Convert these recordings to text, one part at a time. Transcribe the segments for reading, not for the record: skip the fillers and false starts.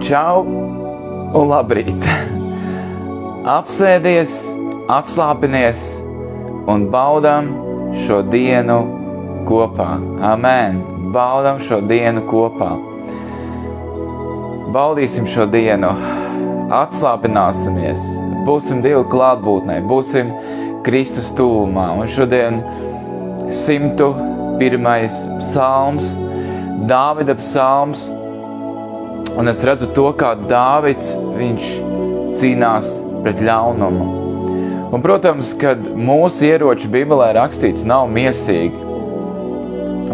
Čau un labrīt! Apsēdies, atslāpinies un baudam šo dienu kopā. Amen! Baudam šo dienu kopā. Baudīsim šo dienu, atslāpināsimies, būsim Dievu klātbūtnē, būsim Kristus tuvumā. Un šodien 101. psalms, Dāvida psalms, un es redzu to, kā Dāvids, viņš cīnās pret ļaunumu. Un, protams, kad mūsu ieroči Bībelē rakstīts nav miesīgi.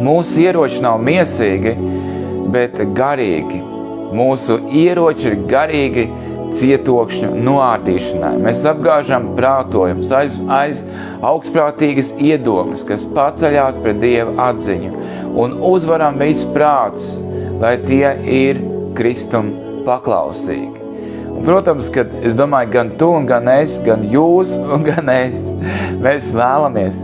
Mūsu ieroči nav miesīgi, bet garīgi. Mūsu ieroči ir garīgi cietokšņu noārdīšanai. Mēs apgāžam prātojums aiz augstprātīgas iedomas, kas paceļās pret Dieva atziņu, un uzvaram visus prātus, lai tie ir Kristum paklausīgi. Un, protams, kad es domāju, gan tu un gan es, gan jūs un gan es, mēs vēlamies,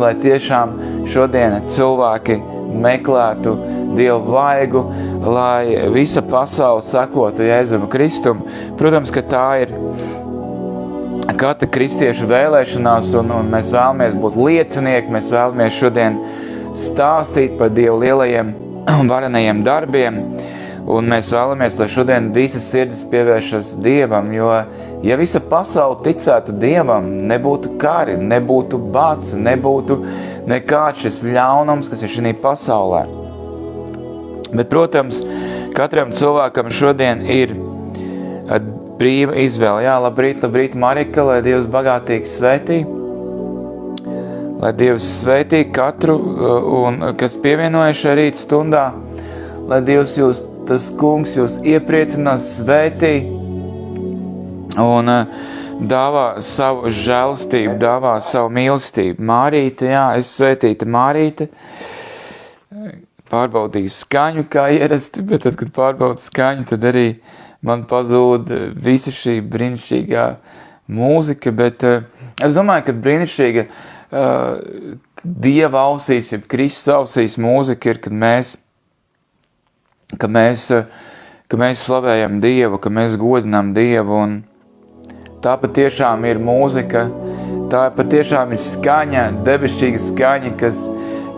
lai tiešām šodien cilvēki meklētu Dievu vaigu, lai visa pasaule sekotu Jēzum Kristum. Protams, ka tā ir katra kristiešu vēlēšanās, un mēs vēlamies būt liecinieki, mēs vēlamies šodien stāstīt par Dievu lielajiem un varenajiem darbiem, un mēs vēlamies, lai šodien visas sirdis pievēršas Dievam, jo, ja visa pasaule ticētu Dievam, nebūtu kari, nebūtu bats, nebūtu nekāds šis ļaunums, kas ir šī pasaulē. Bet, protams, katram cilvēkam šodien ir brīva izvēle. Jā, labrīt, Marika, lai Dievs bagātīgi svētī. Lai Dievs svētī katru, un kas pievienojas šajā rīta stundā. Lai Dievs jūs, tas kungs, jūs iepriecinās svētī un dāvā savu žēlastību, dāvā savu mīlestību. Mārīte, jā, es svētīta Mārīte. Pārbaudīju skaņu kā ierasti, bet tad, kad pārbaudu skaņu, tad arī man pazūd visa šī brīnišķīgā mūzika, bet es domāju, ka brīnišķīga Dieva ausīs, ja Kristus ausīs mūzika ir, kad mēs slavējam Dievu, ka mēs godinām Dievu, un tā patiešām ir mūzika, tā patiešām ir skaņa, debesšķīga skaņa,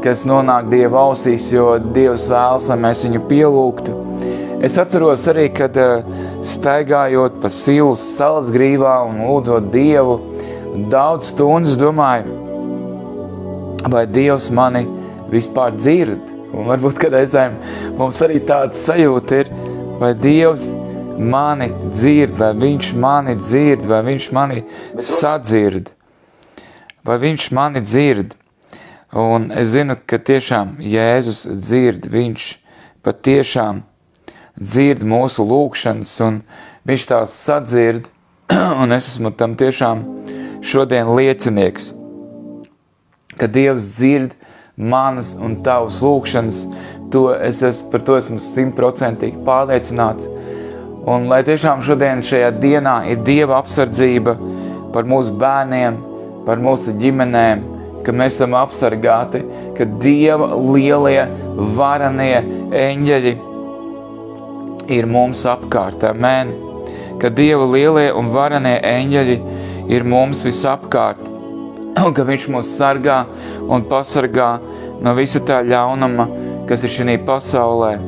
kas nonāk Dieva ausīs, jo Dievs vēlas, lai mēs viņu pielūgtu. Es atceros arī, kad staigājot pa Silus salas grīvā un lūdzot Dievu, daudz stundas domāju, vai Dievs mani vispār dzird. Un varbūt, kad aizējam, mums arī tāds sajūta ir, vai Dievs mani dzird, vai Viņš mani dzird, vai Viņš mani sadzird, vai Viņš mani dzird. Un es zinu, ka tiešām Jēzus dzird, Viņš patiešām dzird mūsu lūgšanas, un Viņš tās sadzird, un es esmu tam tiešām šodien liecinieks, ka Dievs dzird manas un tavas lūgšanas, par to esmu 100% pārliecināts. Un lai tiešām šodien šajā dienā ir Dieva apsardzība par mūsu bērniem, par mūsu ģimenēm, ka mēs esam apsargāti, ka Dieva lielie, varanie eņģeļi ir mums apkārt. Amen. Ka Dieva lielie un varanie eņģeļi ir mums visapkārt, un ka Viņš mūs sargā un pasargā no visa tā ļaunuma, kas ir šī pasaulē.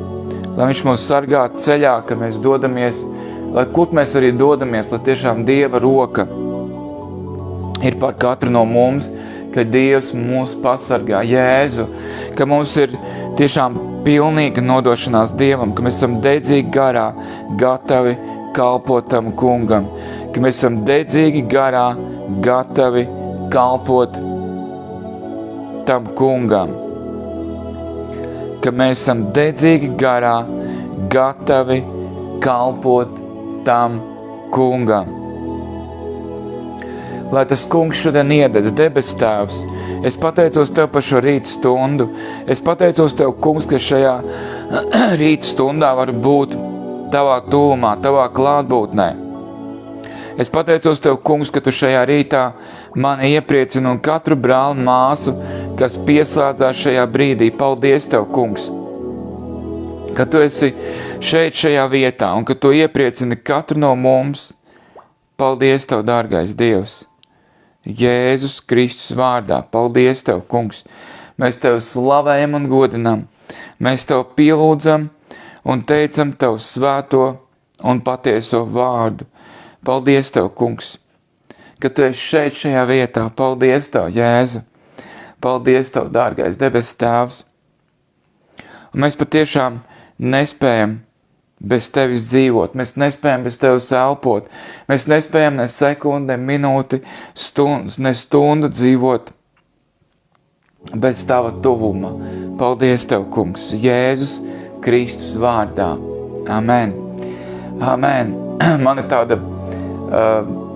Lai Viņš mūs sargā ceļā, ka mēs dodamies, lai kur mēs arī dodamies, lai tiešām Dieva roka ir par katru no mums, ka Dievs mūs pasargā, Jēzu, ka mums ir tiešām pilnīga nodošanās Dievam, ka mēs esam dedzīgi garā, gatavi kalpot tam kungam, ka mēs esam dedzīgi garā, gatavi kalpot tam kungam, ka mēs esam dedzīgi garā, gatavi kalpot tam kungam. Lai tas kungs šodien iededz, debes tēvs, es pateicos Tev par šo rīta stundu. Es pateicos Tev, kungs, ka šajā rīta stundā var būt Tavā tuvumā, Tavā klātbūtnē. Es pateicos Tev, kungs, ka Tu šajā rītā mani iepriecini un katru brāli māsu, kas pieslēdzās šajā brīdī. Paldies Tev, kungs, ka tu esi šeit, šajā vietā, un ka tu iepriecini katru no mums. Paldies Tev, dārgais Dievs! Jēzus Kristus vārdā. Paldies Tev, kungs! Mēs Tev slavējam un godinam. Mēs Tev pielūdzam un teicam Tev svēto un patieso vārdu. Paldies Tev, kungs, ka Tu esi šeit, šajā vietā. Paldies Tev, Jēzu! Paldies Tev, dārgais debes Tēvs! Un mēs patiešām nespējam bez Tevis dzīvot, mēs nespējam bez Tevis elpot, mēs nespējam ne sekundi, ne minūti, ne stundu dzīvot bez Tava tuvuma. Paldies Tev, kungs, Jēzus Kristus vārdā. Amen. Amen. Man ir tāda,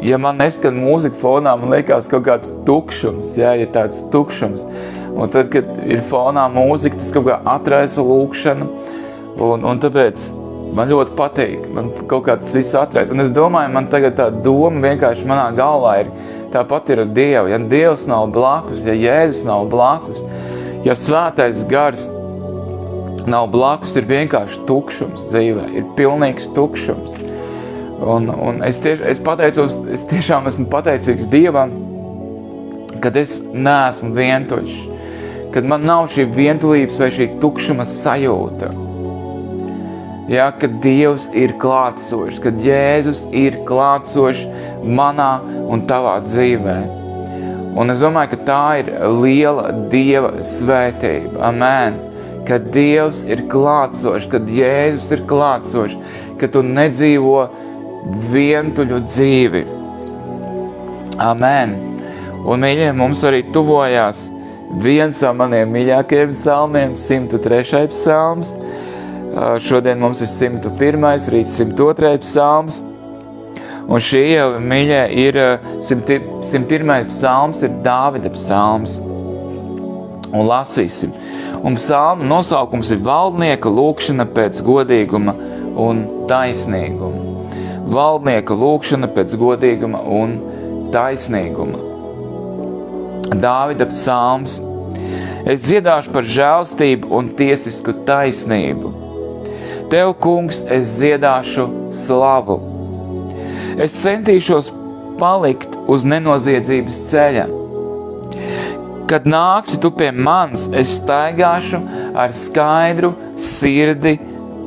ja man neskan mūzika fonā, man liekas kaut kāds tukšums, ja tāds tukšums. Un tad, kad ir fonā mūzika, tas kaut kā atraisa lūkšanu, un tāpēc man ļoti patīk, man kaut kā tas viss atraisa. Un es domāju, man tagad tā doma vienkārši manā galvā ir, tāpat ir ar Dievu. Ja Dievs nav blakus, ja Jēzus nav blakus, ja svētais gars nav blakus, ir vienkārši tukšums dzīvē, ir pilnīgs tukšums. Un es tiešām esmu pateicīgs Dievam, kad es neesmu vientuļš, kad man nav šī vientulības vai šī tukšuma sajūta. Ja, kad Dievs ir klātsošs, kad Jēzus ir klātsošs manā un tavā dzīvē. Un es domāju, ka tā ir liela Dieva svētība. Amen. Kad Dievs ir klātsošs, kad Jēzus ir klātsošs, ka tu nedzīvo vientuļu dzīvi. Amen. Un, mīļie, mums arī tuvojās viens no maniem mīļākajiem psalmiem, 103. psalms. Šodien mums ir 101. rīt 102. psalms. Un šī jau, mīļie, ir 101. psalms, ir Dāvida psalms. Un lasīsim. Un psalma nosaukums ir valdnieka lūkšana pēc godīguma un taisnīguma. Valdnieka lūkšana pēc godīguma un taisnīguma. Dāvida psalms. Es dziedāšu par žēlstību un tiesisku taisnību. Tev, kungs, es dziedāšu slavu. Es centīšos palikt uz nenoziedzības ceļa. Kad nāksi tu pie manis, es staigāšu ar skaidru sirdi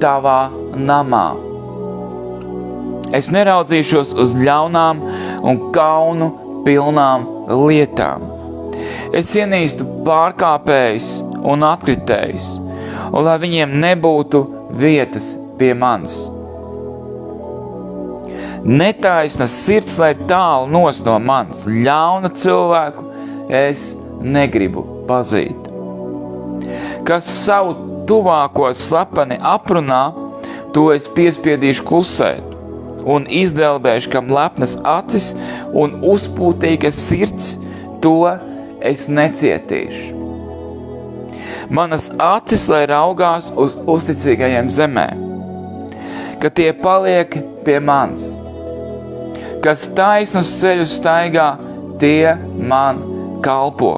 tavā namā. Es neraudzīšos uz ļaunām un kaunu pilnām lietām. Es ienīstu pārkāpējus un atkritējus, un lai viņiem nebūtu vietas pie manis. Netaisna sirds, lai tālu nos no manis, ļauna cilvēku es negribu pazīt. Kas savu tuvāko slepeni aprunā, to es piespiedīšu klusēt, un izdeldēšu, kam lepnas acis un uzpūtīgas sirds, to es necietīšu. Manas acis, lai raugās uz uzticīgajiem zemē, ka tie paliek pie manis. Kas taisnus ceļus staigā, tie man kalpo.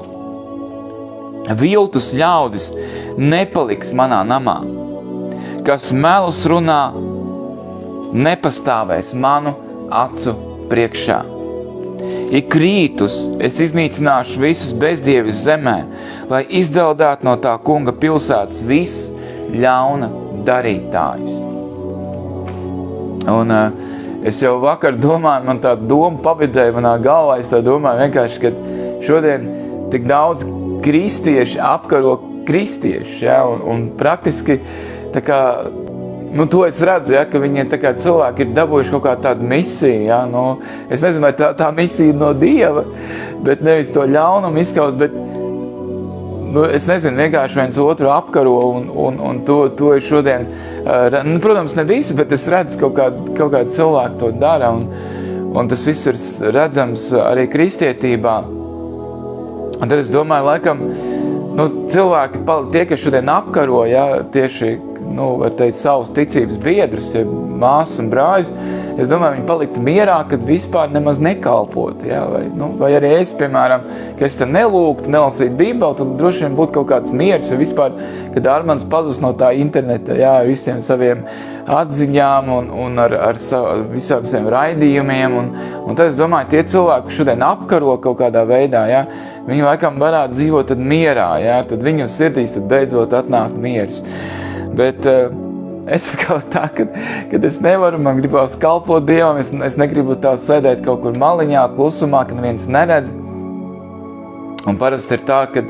Viltus ļaudis nepaliks manā namā. Kas melus runā, nepastāvēs manu acu priekšā. Ik rītus es iznīcināšu visus bezdievis zemē, lai izdeldētu no tā kunga pilsētas visus ļauna darītājus. Un es jau vakar domāju, man tā doma pavidēja manā galvā, es tā domāju vienkārši, ka šodien tik daudz kristieši apkaro kristieši, ja, un praktiski tā kā, to es redzu, ja, ka viņi tā kā cilvēki ir dabūjuši kaut kā tādu misiju, ja, es nezinu, vai tā misija ir no Dieva, bet nevis to ļaunumu izskaust, bet, es nezinu, vienkārši viens otru apkaro, un to es šodien, protams, ne visi, bet es redzu, kaut kādu cilvēku to dara, un tas viss ir redzams arī kristietībā. Un tad es domāju, laikam, cilvēki, tie, kas šodien apkaro, ja, tieši var teikt, savus ticības biedrus, ja māsas un brāļus, es domāju, viņi paliktu mierā, kad vispār nemaz nekalpot. Ja? Vai arī es, piemēram, ka es te nelūgtu, nelasītu Bībeli, tad droši vien būtu kaut kāds miers, jo vispār, kad Armands pazust no tā interneta, ja, ar visiem saviem atziņām un ar visām saviem raidījumiem. Un tad es domāju, tie cilvēki šodien apkaro kaut kādā veidā, ja, viņi laikam varētu dzīvot tad mierā, ja, tad viņu sirdīs tad beidzot atnāk miers. Bet es kā tā, kad es nevaru, man gribās kalpot Dievam, es negribu tā sēdēt kaut kur maliņā, klusumā, kad neviens neredz. Un parasti ir tā, kad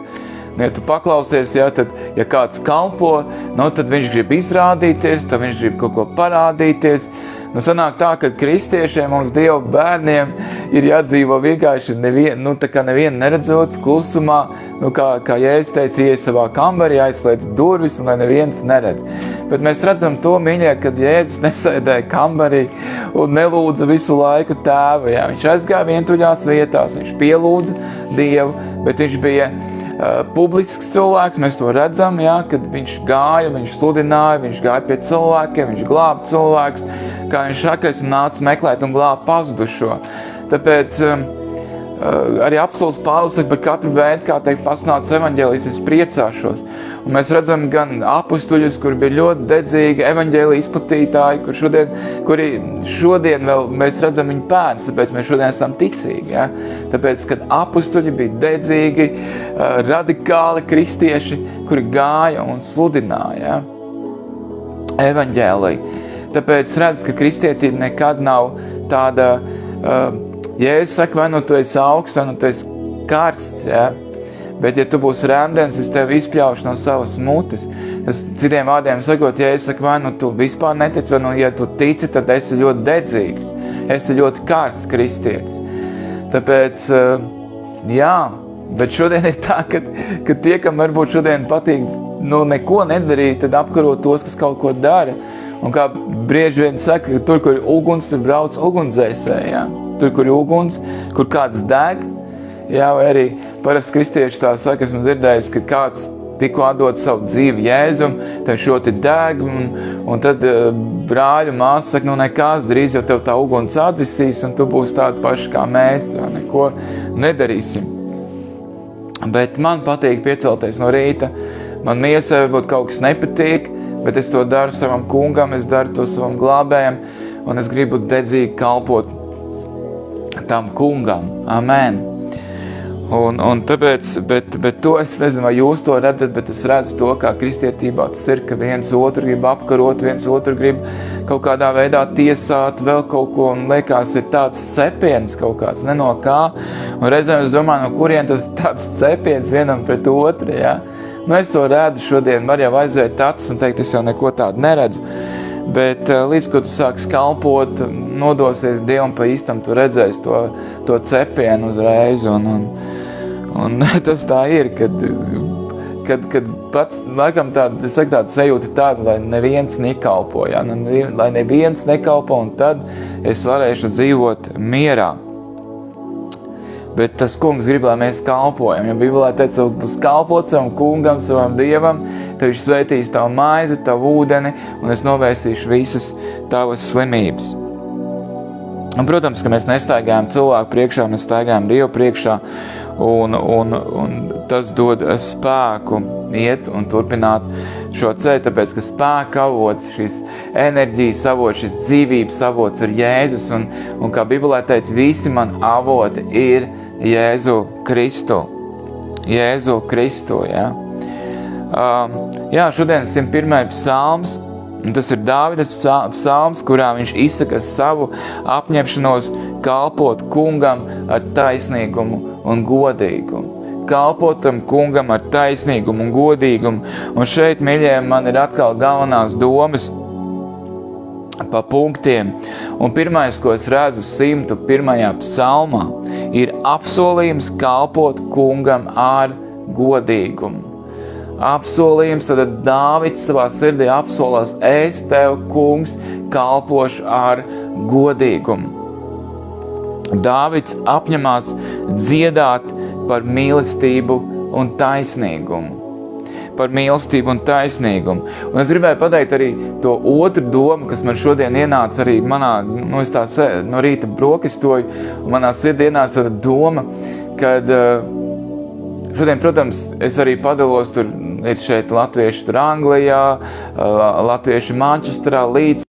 ja tu paklausies, ja, tad, ja kāds kalpo, tad viņš grib izrādīties, tad viņš grib kaut ko parādīties. Sanāk tā, ka kristiešiem, mums Dieva bērniem ir jādzīvo vienkārši nevienu neredzot, klusumā, kā Jēzus teica, ies savā kambarī, aizslēdz durvis, un lai neviens neredz. Bet mēs redzam to, mīļie, kad Jēzus nesēdēja kambarī un nelūdza visu laiku tēvu. Ja. Viņš aizgāja vientuļās vietās, viņš pielūdza Dievu, bet viņš bija publisks cilvēks, mēs to redzam, ja, kad viņš gāja, viņš sludināja, viņš gāja pie cilvēkiem, viņš glāba cilvēkus, kā viņš saka, esmu nācis meklēt un glāba pazudušo. Tāpēc arī apostols Pāvils saka par katru veidu, kā teikt, pasnāca evaņģēlijas, es priecāšos. Un mēs redzam gan apustuļus, kuri bija ļoti dedzīgi evaņģēlija izplatītāji, kuri šodien vēl mēs redzam viņu pēdas, tāpēc mēs šodien esam ticīgi. Ja? Tāpēc, kad apustuļi bija dedzīgi, radikāli kristieši, kuri gāja un sludināja evaņģēliju. Tāpēc redz, ka kristietība nekad nav tāda, Jēzus saka, vai tu esi augsts, vai tu esi karsts, ja? Bet, ja tu būsi rēmdens, es tevi izpļaušu no savas mutes. Citiem vārdiem sakot, Jēzus saka, vai tu vispār netici, vai ja tu tici, tad esi ļoti dedzīgs, esi ļoti karsts kristietis. Tāpēc, jā, bet šodien ir tā, ka tie, kam varbūt šodien patīk neko nedarīt, tad apkarot tos, kas kaut ko dara. Un kā brieži vien saka, ka tur, kur ir uguns, tur brauc ugunsdzēsēji, ja? Tur, kur ir uguns, kur kāds deg, jā, vai arī parasti kristieši tā saka, esmu dzirdējis, ka kāds tikko atdod savu dzīvi Jēzum, tad šo te deg, un tad brāļu māsa saka, nekās, drīz jau tev tā uguns atdzisīs, un tu būsi tādi paši kā mēs, jā, neko nedarīsim. Bet man patīk piecelties no rīta, man miesai varbūt kaut kas nepatīk, bet es to daru savam kungam, es daru to savam glābējam, un es gribu dedzīgi kalpot tam kungam. Amen. Un tāpēc, bet to es nezinu, vai jūs to redzat, bet es redzu to, kā kristietībā tas ir, ka viens otru grib apkarot, viens otru grib kaut kādā veidā tiesāt, vēl kaut ko, un liekas, ir tāds cepiens kaut kāds, ne no kā. Un reizēm es domāju, no kurien tas tāds cepiens vienam pret otru, ja? Es to redzu šodien, var jau aizvērt acis un teikt, es jau neko tādu neredzu. Bet līdz, ko tu sāks kalpot, nodosies Dievam pa īstam, tu redzēsi to cepienu uzreiz. Un tas tā ir, kad pats, laikam es saku tāda sajūta tāda, lai neviens nekalpo, ja? Lai neviens nekalpo, un tad es varēšu dzīvot mierā. Bet tas kungs grib, lai mēs kalpojam. Ja Bībelē teica, būs kalpot savam kungam, savam Dievam, tad viņš sveitīs tavu maizi, tavu ūdeni, un es novērsīšu visas tavas slimības. Un, protams, ka mēs nestaigājam cilvēku priekšā, mēs staigājam Dievu priekšā, un tas dod spēku iet un turpināt šo ceļu, tāpēc, ka spēka avots, šis enerģijas avots, šis dzīvības avots ir Jēzus, un kā Bībelē teica, visi man avoti ir Jēzu Kristu. Jēzu Kristu, ja. Jā, šodien 101. psalms, un tas ir Dāvidas psalms, kurā viņš izsaka savu apņemšanos kalpot kungam ar taisnīgumu un godīgumu. Kalpotam kungam ar taisnīgumu un godīgumu. Un šeit, mīļie, man ir atkal galvenās domas pa punktiem. Un pirmais, ko es redzu 101. psalmā, ir apsolījums kalpot kungam ar godīgumu. Apsolījums, tad Dāvids savā sirdī apsolās, es tev, kungs, kalpošu ar godīgumu. Dāvids apņemās dziedāt par mīlestību un taisnīgumu. par mīlestību un taisnīgumu. Un es gribēju pateikt arī to otru domu, kas man šodien ienāca arī manā, es tā no rīta brokastoju, un manā sirdī ienāca doma, kad šodien, protams, es arī padalos, tur ir šeit latvieši tur Anglijā, latvieši Manchesterā, Līdz,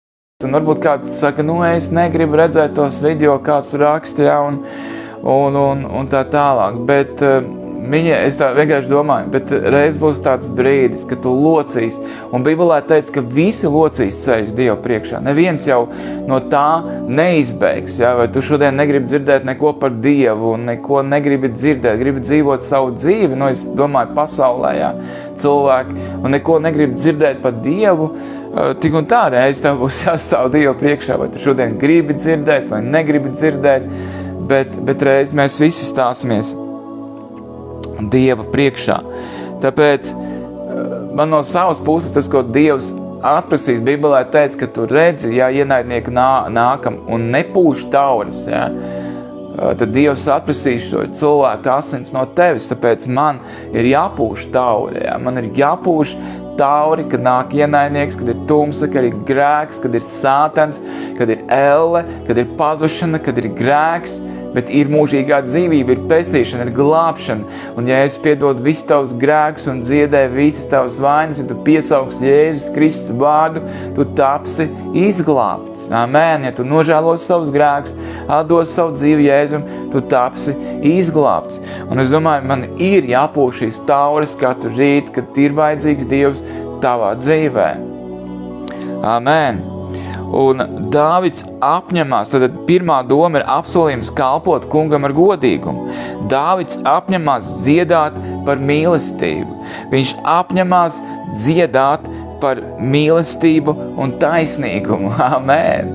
un varbūt kāds saka, es negribu redzēt tos video, kāds raksta, ja, un tā tālāk, bet es tā vienkārši domāju, bet reiz būs tāds brīdis, ka tu locīs, un Bībelē teica, ka visi locīs ceļus Dievu priekšā. Neviens jau no tā neizbēgs, ja? Vai tu šodien negribi dzirdēt neko par Dievu, un neko negribi dzirdēt, gribi dzīvot savu dzīvi, es domāju pasaulē, ja? Cilvēki, un neko negribi dzirdēt par Dievu, tik un tā reiz tev būs jāstāv Dievu priekšā, vai tu šodien gribi dzirdēt, vai negribi dzirdēt, bet reiz mēs visi stāsimies Dieva priekšā. Tāpēc man no savas puses tas, ko Dievs atprasīs, Bībelē teica, ka tu redzi, ja ienaidnieki nākam un nepūš tauras, ja, tad Dievs atprasīs šo cilvēku asins no tevis, tāpēc man ir jāpūš tauri, ja, man ir jāpūš tauri, kad nāk ienaidnieks, kad ir tumsa, kad ir grēks, kad ir sātans, kad ir elle, kad ir pazušana, kad ir grēks, bet ir mūžīgā dzīvība, ir pestīšana, ir glābšana. Un ja es piedod visus tavus grēkus un dziedē visas tavas vainas, ja tu piesauks Jēzus Kristus vārdu, tu tapsi izglābts. Amen. Ja tu nožēlos savus grēkus, atdos savu dzīvi Jēzum, tu tapsi izglābts. Un es domāju, man ir jāpūš šīs tauras katru rīt, kad ir vajadzīgs Dievs tavā dzīvē. Amen. Un Dāvids apņemās, tad pirmā doma ir apsolījums kalpot kungam ar godīgumu. Dāvids apņemās dziedāt par mīlestību. Viņš apņemās dziedāt par mīlestību un taisnīgumu. Amen!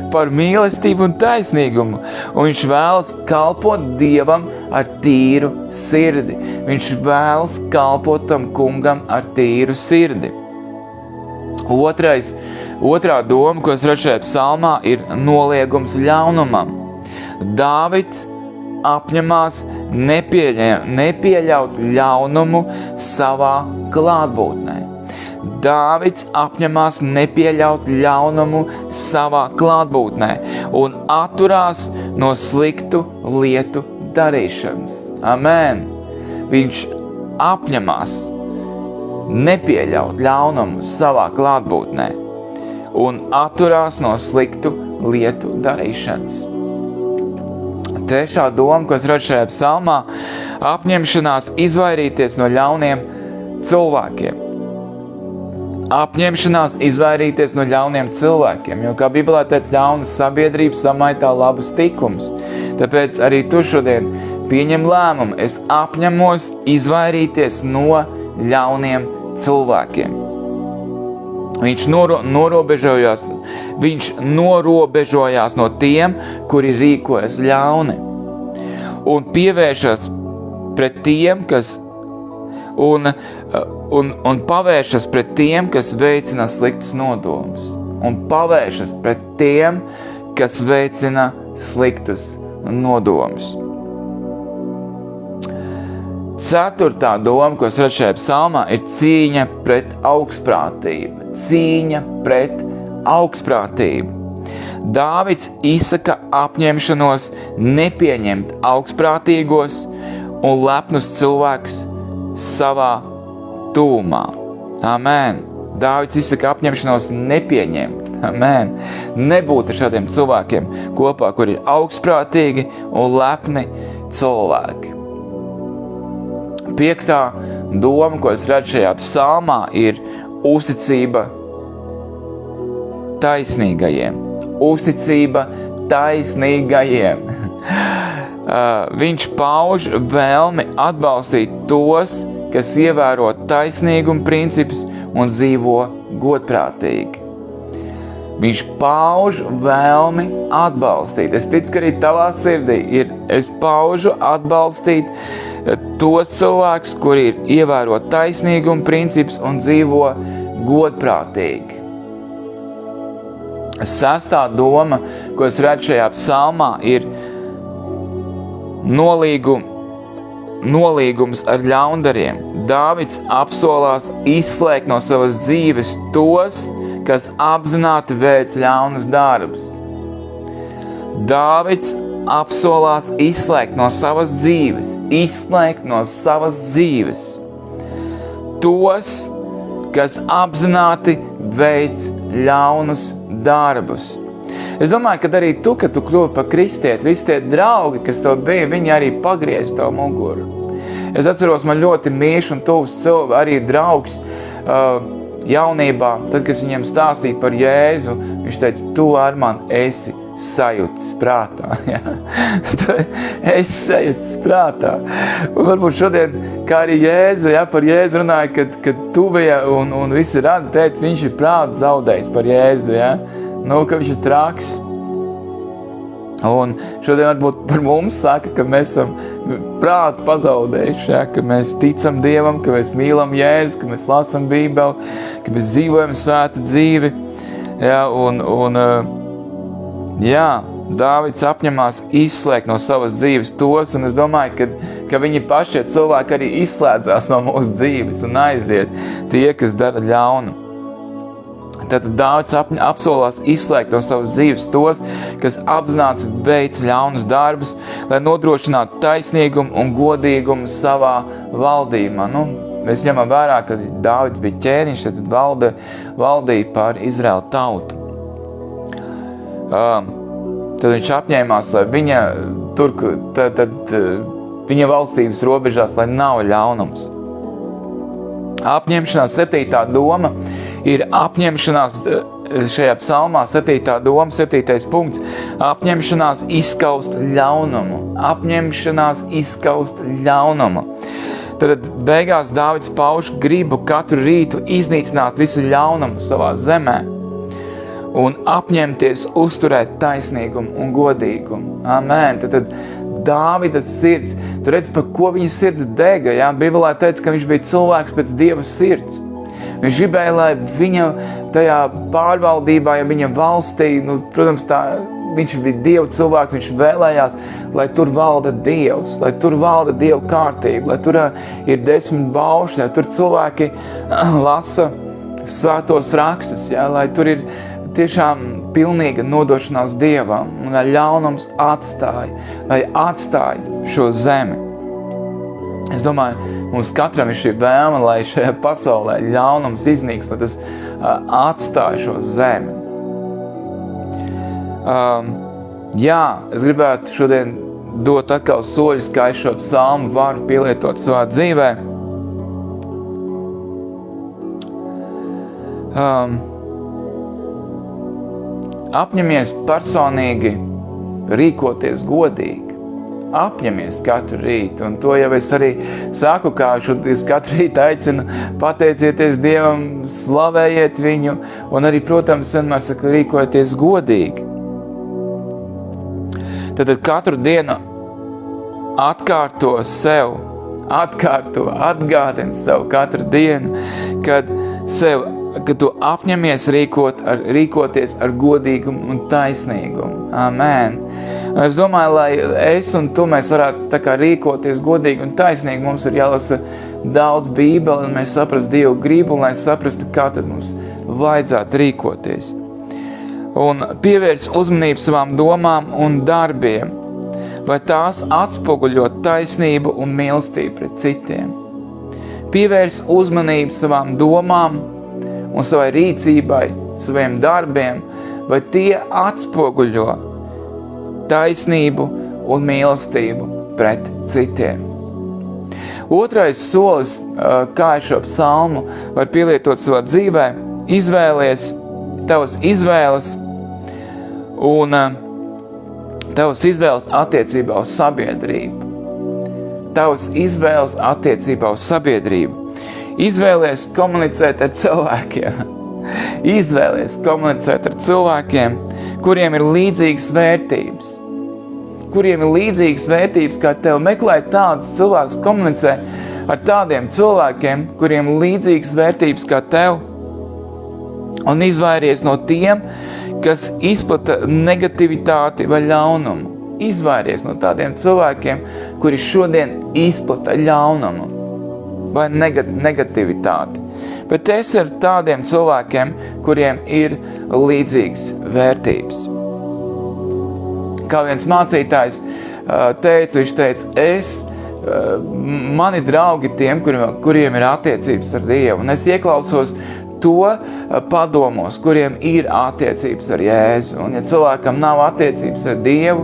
Par mīlestību un taisnīgumu. Un viņš vēlas kalpot Dievam ar tīru sirdi. Viņš vēlas kalpot tam kungam ar tīru sirdi. Otrā doma, ko es redzu šajā psalmā, ir noliegums ļaunumam. Dāvids apņemās nepieļaut ļaunumu savā klātbūtnē. Dāvids apņemās nepieļaut ļaunumu savā klātbūtnē un atturās no sliktu lietu darīšanas. Amen. Viņš apņemās nepieļaut ļaunumu savā klātbūtnē un atturās no sliktu lietu darīšanas. Trešā doma, ko es redzu šajā psalmā, apņemšanās izvairīties no ļauniem cilvēkiem. Apņemšanās izvairīties no ļauniem cilvēkiem, jo, kā Bībelē teica, ļauna sabiedrība samaitā labus tikumus. Tāpēc arī tu šodien pieņem lēmumu. Es apņemos izvairīties no ļauniem cilvēkiem. Viņš norobežojās no tiem, kuri rīkojas ļauni, un pievēršas pret tiem, un pavēršas pret tiem, kas veicina sliktus nodomus, un pavēršas pret tiem, kas veicina sliktus nodomus. Ceturtā doma, ko es redzu šajā psalmā, ir cīņa pret augstprātību. Cīņa pret augstprātību. Dāvids izsaka apņemšanos nepieņemt augstprātīgos un lepnus cilvēkus savā tūmā. Amen. Dāvids izsaka apņemšanos nepieņemt. Amen. Nebūt ar šādiem cilvēkiem kopā, kur ir augstprātīgi un lepni cilvēki. Piektā doma, ko es redzu šajā psalmā, ir uzticība taisnīgajiem. Uzticība taisnīgajiem. Viņš pauž vēlmi atbalstīt tos, kas ievēro taisnīguma principus un dzīvo godprātīgi. Viņš pauž vēlmi atbalstīt. Es ticu, ka arī tavā sirdī ir, es paužu atbalstīt tos cilvēkus, kuri ir ievēro taisnīguma principus un dzīvo godprātīgi. Sestā doma, ko es redzu šajā psalmā, ir nolīgums ar ļaundariem. Dāvids apsolās izslēgt no savas dzīves tos, kas apzināti veic ļaunas darbus. Dāvids apsolās izslēgt no savas dzīves tos, kas apzināti veic ļaunus darbus. Es domāju, ka arī tu, kad tu kļuvi par kristieti, visi tie draugi, kas tev bija, viņi arī pagriez tavu muguru. Es atceros, man ļoti mīļš un tuvs arī draugs jaunībā, tad, kad viņiem stāstīja par Jēzu, viņš teica, tu ar man esi sajūtas prātā. Ja? Es sajūtas prātā. Un varbūt šodien, kā arī Jēzu, ja, par Jēzu runāja, kad tuvie un visi radi teica, viņš ir prātu zaudējis par Jēzu, ja? Nu, ka viņš ir traks. Un šodien varbūt par mums saka, ka mēs esam prātu pazaudējuši, ja? Ka mēs ticam Dievam, ka mēs mīlam Jēzu, ka mēs lasam Bībeli, ka mēs dzīvojam svētu dzīvi. Ja? Dāvids apņemās izslēgt no savas dzīves tos, un es domāju, ka viņi pašie cilvēki arī izslēdzās no mūsu dzīves un aiziet tie, kas dara ļaunu. Tātad Dāvids apsolās izslēgt no savas dzīves tos, kas apzināti veic ļaunus darbus, lai nodrošinātu taisnīgumu un godīgumu savā valdībā. Nu, mēs ņemam vērā, ka Dāvids bija ķēniņš, tad valdīja pār Izraēlu tautu. Tad viņš apņēmās, lai viņa valstības robežās, lai nav ļaunums. Apņemšanās 7. doma ir apņemšanās šajā psalmā 7. doma, 7. punkts, apņemšanās izskaust ļaunumu. Apņemšanās izskaust ļaunumu. Tad beigās Dāvids pauž gribu katru rītu iznīcināt visu ļaunumu savā zemē un apņemties uzturēt taisnīgumu un godīgumu. Amen. Tad Dāvida sirds, tu redzi, par ko viņa sirds dega. Ja? Bībelē teica, ka viņš bija cilvēks pēc Dieva sirds. Viņš gribēja, lai viņa tajā pārvaldībā, ja viņa valstī, protams, viņš bija Dieva cilvēks, viņš vēlējās, lai tur valda Dievs, lai tur valda Dieva kārtība, lai tur ir 10 baušļi, lai tur cilvēki lasa svētos rakstus, ja? Lai tur ir tiešām pilnīga nodošanās Dievam, un lai ļaunums atstāja šo zemi. Es domāju, mums katram ir šī vēlme, lai šajā pasaulē ļaunums iznīks, lai tas atstāja šo zemi. Es gribētu šodien dot atkal soļus, kā es šo psalmu varu pielietot savā dzīvē. Apņemies personīgi rīkoties godīgi. Apņemies katru rītu, un to jau es arī saku, kā es katru rītu aicinu, pateicieties Dievam, slavējiet viņu, un arī, protams, vienmēr saku, rīkojieties godīgi. Tad katru dienu atgādini sev katru dienu, kad tu apņemies rīkoties ar godīgumu un taisnīgumu. Amen. Es domāju, lai es un tu mēs varētu tā kā rīkoties godīgi un taisnīgi, mums ir jālasa daudz Bībeli, un mēs saprast Dievu gribu, un lai saprastu, kā tad mums vajadzētu rīkoties. Un pievērs uzmanību savām domām un darbiem, vai tās atspoguļot taisnību un mīlestību pret citiem. Pievērs uzmanību savām domām un savai rīcībai, saviem darbiem, vai tie atspoguļo taisnību un mīlestību pret citiem. Otrais solis, kā šo psalmu var pielietot savā dzīvē, izvēlies tavas izvēles un tavas izvēles attiecībā uz sabiedrību. Tavas izvēles attiecībā uz sabiedrību. Izvēlies komunicēt ar cilvēkiem. Izvēlies komunicēt ar cilvēkiem, kuriem ir līdzīgas vērtības. Kuriem ir līdzīgas vērtības, kā tev meklēt tādus cilvēkus, komunicē ar tādiem cilvēkiem, kuriem ir līdzīgas vērtības kā tev. Un izvairies no tiem, kas izplata negativitāti vai ļaunumu. Izvairies no tādiem cilvēkiem, kuri šodien izplata ļaunumu. vai negativitāti. Bet es ar tādiem cilvēkiem, kuriem ir līdzīgas vērtības. Kā viens mācītājs teica, viņš teica, mani draugi tiem, kuriem ir attiecības ar Dievu, un es ieklausos to padomos, kuriem ir attiecības ar Jēzu. Un ja cilvēkam nav attiecības ar Dievu,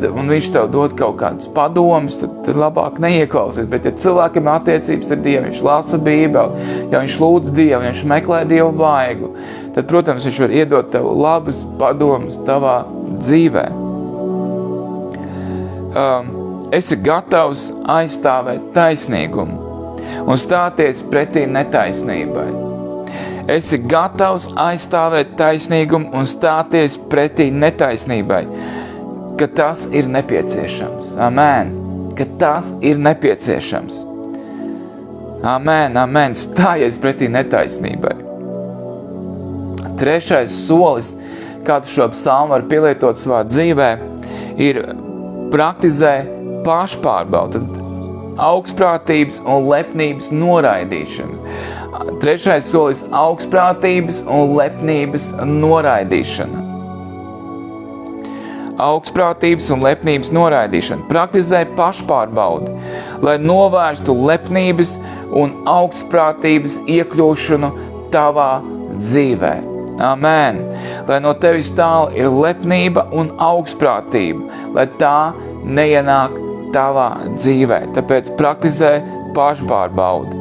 un viņš tev dod kaut kādus padomus, tad labāk neieklausies. Bet ja cilvēkam ir attiecības ar Dievu, viņš lasa Bībeli, ja viņš lūdz Dievu, viņš meklē Dievu vaigu, tad, protams, viņš var iedot tev labus padomus tavā dzīvē. Esi gatavs aizstāvēt taisnīgumu un stāties pretī netaisnībai. Esi gatavs aizstāvēt taisnīgumu un stāties pretī netaisnībai, ka tas ir nepieciešams. Amen. Ka tas ir nepieciešams. Amen, amen. Stājies pretī netaisnībai. Trešais solis, kā tu šo psalmu var pielietot savā dzīvē, ir praktizē pašpārbaudu, augstprātības un lepnības noraidīšana. Trešais solis – augstprātības un lepnības noraidīšana. Augstprātības un lepnības noraidīšana. Praktizē pašpārbaudi, lai novērstu lepnības un augstprātības iekļūšanu tavā dzīvē. Amen. Lai no tevis tālu ir lepnība un augstprātība, lai tā neienāk tavā dzīvē. Tāpēc praktizē pašpārbaudi.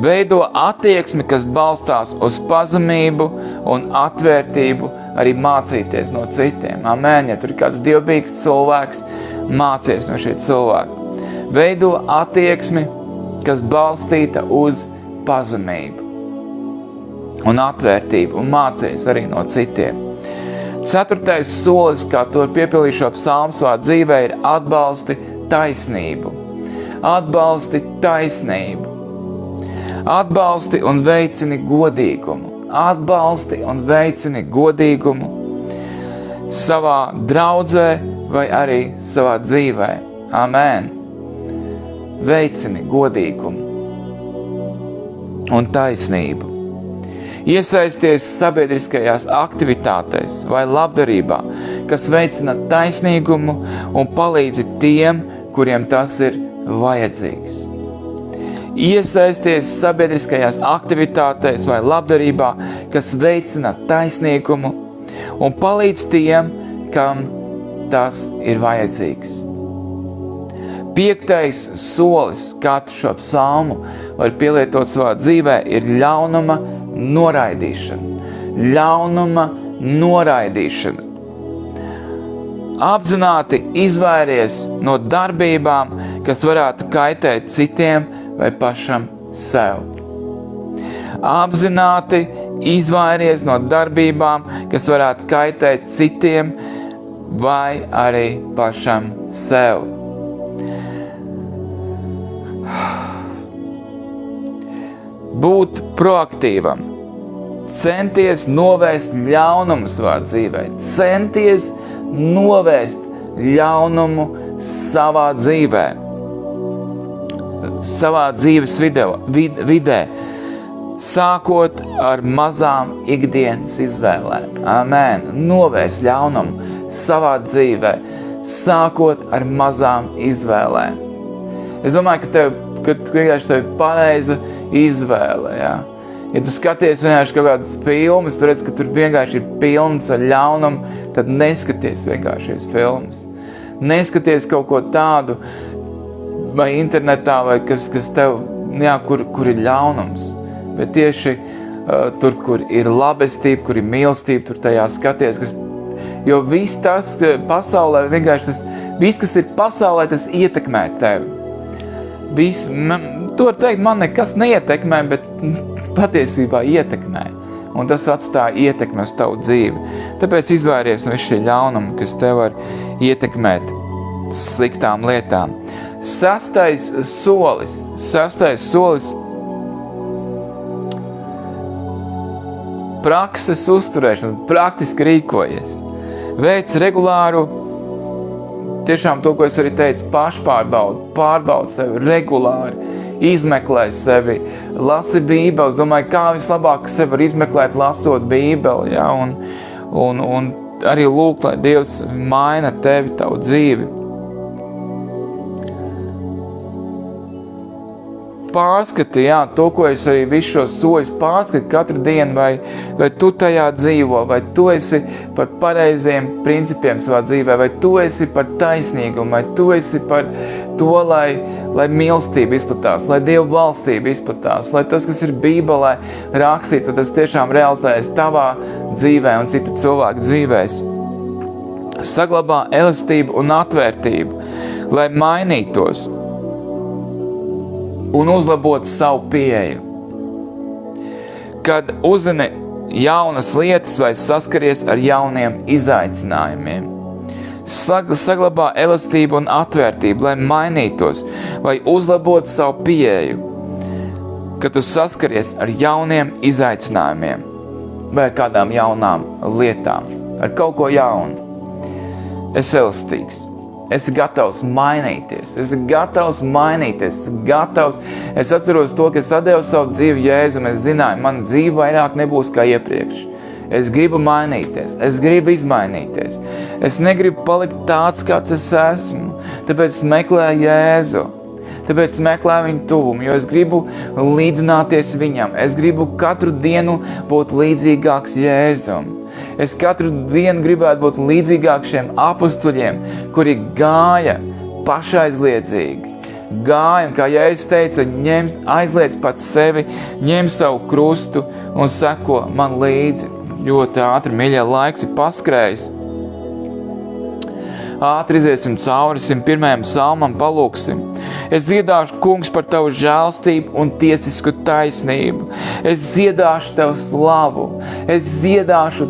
Veido attieksmi, kas balstās uz pazemību un atvērtību, arī mācīties no citiem. Amen. Ja tur ir kāds dievbijīgs cilvēks, mācies no šie cilvēki. Veido attieksmi, kas balstīta uz pazemību un atvērtību, un mācies arī no citiem. 4. solis, kā to ir piepildījis šo psalmu savā dzīvē, ir atbalsti taisnību. Atbalsti taisnību. Atbalsti un veicini godīgumu. Atbalsti un veicini godīgumu savā draudzē vai arī savā dzīvē. Amen. Veicini godīgumu un taisnību. Iesaisties sabiedriskajās aktivitātēs vai labdarībā, kas veicina taisnīgumu un palīdzi tiem, kuriem tas ir vajadzīgs. Iesaisties sabiedriskajās aktivitātēs vai labdarībā, kas veicina taisnīgumu un palīdz tiem, kam tas ir vajadzīgs. 5. solis, kā tu šo psalmu var pielietot savā dzīvē, ir ļaunuma noraidīšana. Ļaunuma noraidīšana. Apzināti izvairies no darbībām, kas varētu kaitēt citiem vai pašam sev. Apzināti izvairies no darbībām, kas varētu kaitēt citiem vai arī pašam sev. Būt proaktīvam. Centies novērst ļaunumu savā dzīvē. Centies novērst ļaunumu savā dzīvē. Savā dzīves vidē. Sākot ar mazām ikdienas izvēlēm. Amen. Novērst ļaunumu savā dzīvē. Sākot ar mazām izvēlēm. Es domāju, ka vienkārši tev ir pareiza izvēle, jā. Ja tu skaties vienkārši kaut kādas filmas, tu redz, ka tur vienkārši ir pilns ar ļaunumu, tad neskaties vienkārši šīs filmas. Neskaties kaut ko tādu vai internetā, vai kas tev, jā, kur ir ļaunums. Bet tieši tur, kur ir labestība, kur ir mīlestība, tur tajā skaties, jo viss tas pasaulē, vienkārši viss, kas ir pasaulē, tas ietekmē tevi. To var teikt, man nekas neietekmē, bet patiesībā ietekmē. Un tas atstāja ietekmi uz tavu dzīvi. Tāpēc izvairies no visu šī ļaunuma, kas tev var ietekmēt sliktām lietām. 6. solis. Prakses uzturēšana, praktiski rīkojies. Veic regulāru tiešām to, ko es arī teicu, pārbaudi sevi regulāri, izmeklē sevi, lasi Bībeli. Es domāju, kā vislabāk sevi var izmeklēt, lasot Bībeli, ja? Un arī lūgt, lai Dievs maina tevi, tavu dzīvi. Pārskati, jā, to, ko es arī visu šos soļus pārskati katru dienu, vai tu tajā dzīvo, vai tu esi par pareiziem principiem savā dzīvē, vai tu esi par taisnīgumu, vai tu esi par to, lai mīlestība izplatās, lai Dieva valstība izplatās, lai tas, kas ir Bībelē rakstīts, lai tas tiešām realizējas tavā dzīvē un citu cilvēku dzīvēs. Saglabā elastību un atvērtību, lai mainītos un uzlabot savu pieeju. Kad uzzini jaunas lietas vai saskaries ar jauniem izaicinājumiem. Saglabā elastību un atvērtību, lai mainītos vai uzlabot savu pieeju. Kad tu saskaries ar jauniem izaicinājumiem vai kādām jaunām lietām, ar kaut ko jaunu. Esi elastīgs. Esi gatavs mainīties. Es atceros to, ka es atdevu savu dzīvi Jēzu, un es zināju, mana dzīve vairāk nebūs kā iepriekš. Es gribu mainīties, es gribu izmainīties. Es negribu palikt tāds, kāds es esmu, tāpēc meklēju Jēzu. Tāpēc meklēju viņu tuvumu, jo es gribu līdzināties viņam. Es gribu katru dienu būt līdzīgāks Jēzum. Es katru dienu gribētu būt līdzīgāk šiem apustuļiem, kuri gāja pašaizliedzīgi. Gāja, un kā Jēzus teica, aizliedz pats sevi, ņem savu krustu un seko man līdzi. Ļoti ātri, mīļie, laiks ir paskrējis. Ātri iziesim cauri 101. psalmam, palūksim. Es dziedāšu, Kungs, par tavu žēlstību un tiesisku taisnību. Es dziedāšu tev slavu. Es dziedāšu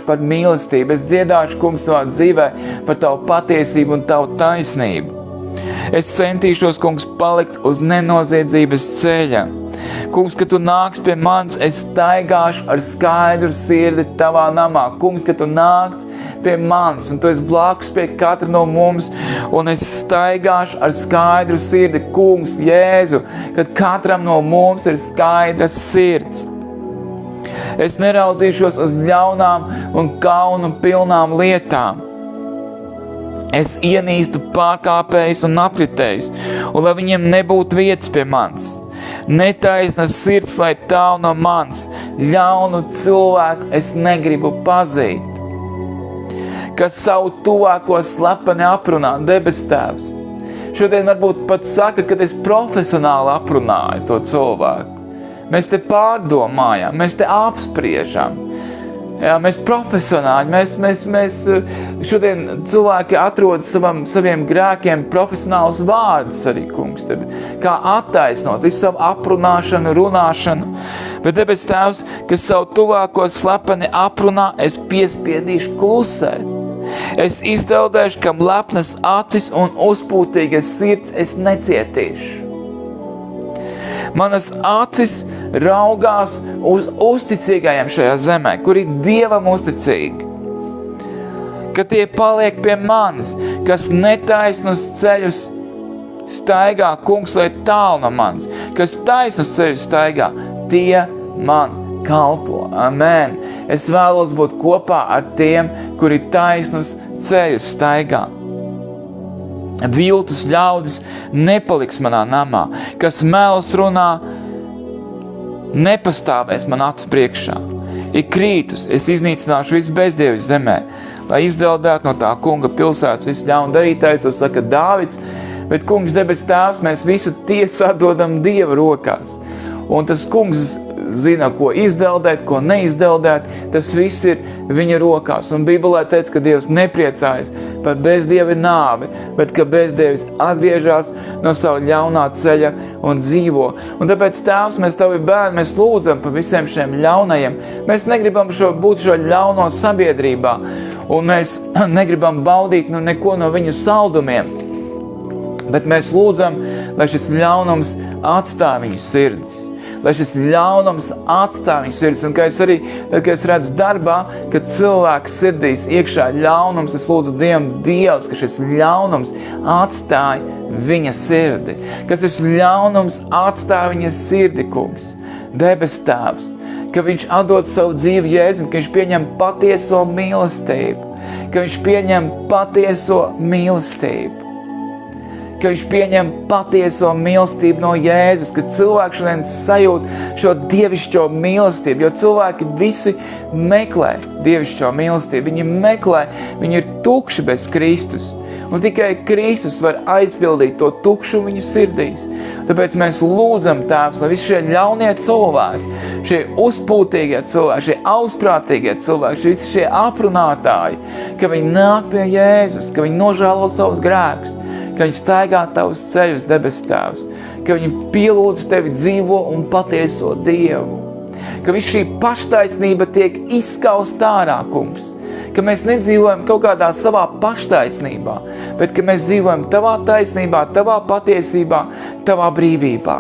par mīlestību. Es dziedāšu, Kungs, savā dzīvē par tavu patiesību un tavu taisnību. Es centīšos, Kungs, palikt uz nenoziedzības ceļa. Kungs, kad tu nāks pie manis, es staigāšu ar skaidru sirdi tavā namā. Kungs, kad tu nāks pie manis, un tu esi blakus pie katra no mums, un es staigāšu ar skaidru sirdi. Kungs, Jēzu, kad katram no mums ir skaidras sirds. Es neraudzīšos uz ļaunām un kaunu pilnām lietām. Es ienīstu pārkāpējus un apkritējus, un lai viņiem nebūtu vietas pie manis. Netaisnas sirds, lai tālu no manis. Ļaunu cilvēku es negribu pazīt. Kas savu tuvāko slepeni aprunā, debes Tēvs. Šodien varbūt pat saka, ka es profesionāli aprunāju to cilvēku. Mēs te pārdomājam, mēs te apspriežam. Jā, mēs profesionāļi, mēs šodien cilvēki atrod saviem grēkiem profesionālus vārdus arī, Kungs, kā attaisnot visu savu aprunāšanu, runāšanu. Bet debes Tēvs, kas savu tuvāko slepeni aprunā, es piespiedīšu klusēt. Es izdeldēšu, kam lepnas acis un uzpūtīgas sirds es necietīšu. Manas acis raugās uz uzticīgajiem šajā zemē, kuri Dievam uzticīgi. Ka tie paliek pie manis, kas netaisnus ceļus staigā, Kungs, lai tālu no manis. Kas taisnus ceļus staigā, tie man kalpo. Amen. Es vēlos būt kopā ar tiem, kuri taisnus ceļus staigā. Viltus ļaudis nepaliks manā namā, kas melus runā, nepastāvēs man acu priekšā. Ik rītus es iznīcināšu visu bezdievis zemē, lai izdeldētu no tā kunga pilsētas visu ļaunu darītājs, to saka Dāvids, bet kungs debes Tēvs, mēs visu tiesu atdodam Dieva rokās. Un tas kungs zina, ko izdeldēt, ko neizdeldēt, tas viss ir viņa rokās. Un Bībelē teica, ka Dievs nepriecājas par bezdievi nāvi, bet ka bezdievis atgriežās no savu ļaunā ceļa un dzīvo. Un tāpēc, Tēvs, mēs tavi bērni, mēs lūdzam par visiem šiem ļaunajiem. Mēs negribam būt šo ļauno sabiedrībā, un mēs negribam baudīt neko no viņu saldumiem. Bet mēs lūdzam, lai šis ļaunums atstāj viņu sirdis. lai šis ļaunums atstāj viņu sirds. Un, kad es redzu darbā, kad cilvēks sirdīs iekšā ļaunums, es lūdzu Dievs, ka šis ļaunums atstāj viņa sirdi. Ka šis ļaunums atstāj viņa sirdi, kungs, debes Tēvs, ka viņš atdod savu dzīvi Jēzum, ka viņš pieņem patieso mīlestību, ka viņš pieņem patieso mīlestību, ka viņš pieņem patieso mīlestību no Jēzus, ka cilvēki šodien sajūt šo dievišķo mīlestību, jo cilvēki visi meklē dievišķo mīlestību, viņi meklē, viņi ir tukši bez Kristus. Un tikai Kristus var aizpildīt to tukšumu viņu sirdīs. Tāpēc mēs lūdzam, Tēvs, lai visi šie ļaunie cilvēki, šie uzpūtīgie cilvēki, šie augstprātīgie cilvēki, visi šie aprunātāji, ka viņi nāk pie Jēzus, ka viņi nožēlo savus grēkus, ka viņi staigā tavus ceļus, debes Tēvs, ka viņi pielūdz tevi dzīvo un patieso Dievu, ka viss šī paštaisnība tiek izskaust ārā, kungs, ka mēs nedzīvojam kaut kādā savā paštaisnībā, bet ka mēs dzīvojam tavā taisnībā, tavā patiesībā, tavā brīvībā.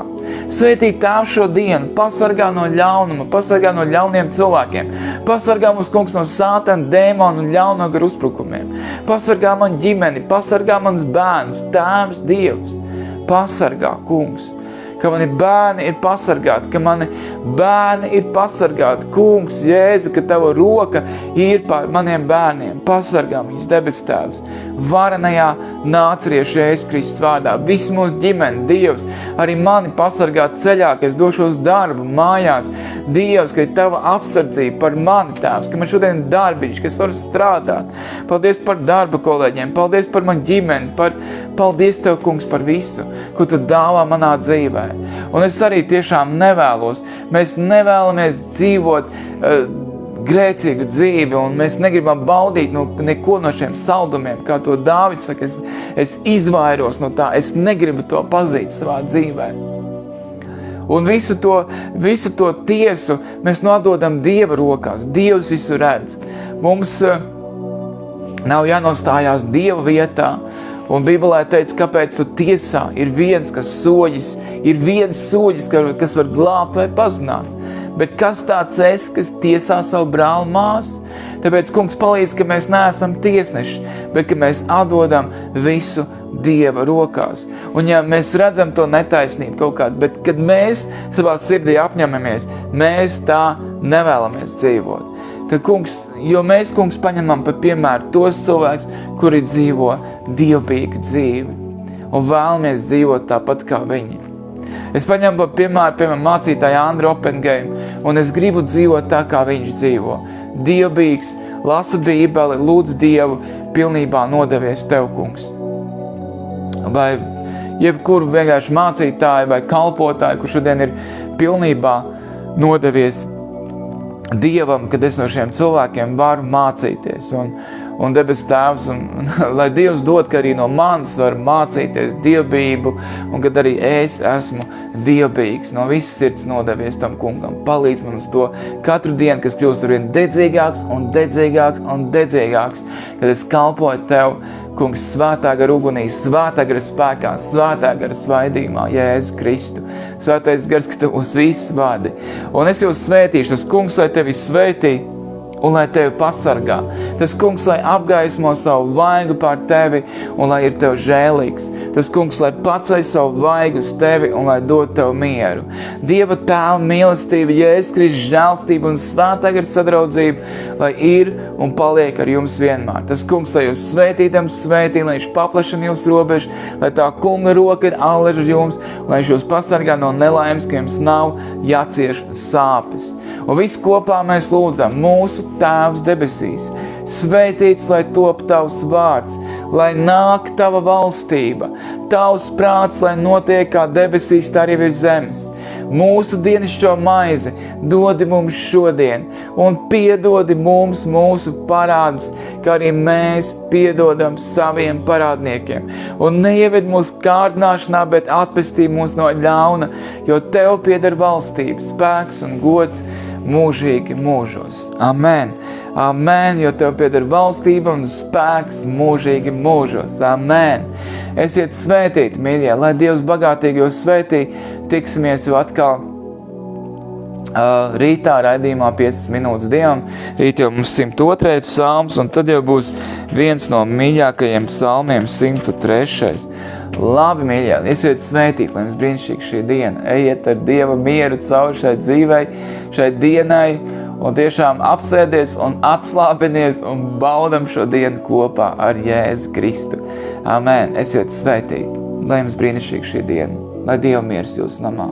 Svētī Tēvs šo dienu, pasargā no ļaunuma, pasargā no ļauniem cilvēkiem, pasargā mūs, kungs, no sātana, dēmonu un ļauno garu uzbrukumiem, pasargā man ģimeni, pasargā manus bērnus, Tēvs, Dievs, pasargā, kungs, ka mani bērni ir pasargāti, ka mani bērni ir pasargāti. Kungs, Jēzu, ka tava roka ir pār maniem bērniem. Pasargā viņus, debes Tēvs, varenajā nācerieša Jēzus Kristus vārdā. Visu mūsu ģimeni, Dievs, arī mani pasargāt ceļā, ka es došos darbu, mājās. Dievs, ka ir tava apsardzība par mani, Tēvs, ka man šodien darbiņš, ka es varu strādāt. Paldies par darba kolēģiem, paldies par man ģimeni, paldies Tev, kungs, par visu, ko Tu dāvā manā dzīvē. Un es arī tiešām nevēlos, mēs nevēlamies dzīvot grēcīgu dzīvi, un mēs negribam baudīt neko no šiem saldumiem, kā to Dāvids saka, es izvairos no tā, es negribu to pazīt savā dzīvē. Un visu to tiesu mēs nododam Dieva rokās, Dievs visu redz. Mums nav jānostājās Dieva vietā, un Bībelē teica, kāpēc tu tiesā ir viens, kas soģis, ir viens soģis, kas var glābt vai pazunāt. Bet kas tāds es, kas tiesā savu brāli māsu? Tāpēc, kungs, palīdz, ka mēs neesam tiesneši, bet ka mēs atdodam visu Dieva rokās. Un ja mēs redzam to netaisnību kaut kādu, bet kad mēs savā sirdī apņemamies, mēs tā nevēlamies dzīvot. Tad, kungs, jo mēs, kungs, paņemam par piemēru tos cilvēkus, kuri dzīvo dievbijīgu dzīvi un vēlamies dzīvot tāpat kā viņi. Es paņemu par piemēru mācītāju Andru Oppenheimu, un es gribu dzīvot tā, kā viņš dzīvo. Dievbijīgs, lasa Bībeli, lūdz Dievu, pilnībā nodevies Tev, kungs. Vai jebkuru vienkārši mācītāju vai kalpotāju, kur šodien ir pilnībā nodevies Dievam, kad es no šiem cilvēkiem varu mācīties. Un debes Tēvs, un lai Dievs dod, ka arī no manis var mācīties dievbijību, un kad arī es esmu dievbijīgs, no visas sirds nodevies tam kungam. Palīdz man uz to katru dienu, kas kļūst arvien dedzīgāks un dedzīgāks un dedzīgāks, kad es kalpoju Tev, kungs, svētā gara ugunī, svētā gara spēkā, svētā gara svaidījumā, Jēzu Kristu. Svētais gars, ka Tu mūs visus vadi. Un es Jūs svētīšu, tas kungs, lai Tevi svētī, un lai Tevi pasargā. Tas kungs, lai apgaismo savu vaigu pār Tevi, un lai ir Tev žēlīgs. Tas kungs, lai paceļ savu vaigu uz Tevi, un lai dod Tev mieru. Dieva Tēva mīlestība, Jēzus Kristus žēlstība un svētā gara sadraudzība, lai ir un paliek ar jums vienmēr. Tas kungs, lai Jūs svētītam svētī, lai Viņš paplašina jūs robežu, lai tā kunga roka ir alež uz jums, lai Viņš jūs pasargā no nelaimes, ka jums nav jācieš sāpes. Un visu kopā mēs lūdzam mūsu Tēvs debesīs, svētīts, lai top Tavs vārds, lai nāk Tava valstība, Tavs prāts, lai notiek kā debesīs, tā arī virs zemes. Mūsu dienascho maizi dodi mums šodien, un piedodi mums mūsu parādus, kā arī mēs piedodam saviem parādniekiem. Un neieved mūsu kārdināšanā, bet atpestī mūs no ļauna, jo Tev pieder valstība, spēks un gods mūžīgi mūžos. Amen. Amen, jo Tev pieder valstība un spēks mūžīgi mūžos. Amen. Esiet svētīti, mīļie, lai Dievs bagātīgi jūs svētī. Tiksimies jau atkal Rītā raidījumā 15 minūtes Dievam, rīt jau mums 102. psalms, un tad jau būs viens no mīļākajiem psalmiem 103. Labi, mīļā, esiet svētīti, lai jums brīnišķīgi šī diena. Ejiet ar Dieva mieru cauri šai dzīvei, šai dienai, un tiešām apsēdies un atslābinies un baudam šo dienu kopā ar Jēzu Kristu. Amen. Esiet svētīti, lai jums brīnišķīgi šī diena, lai Dieva miers jūsu namā.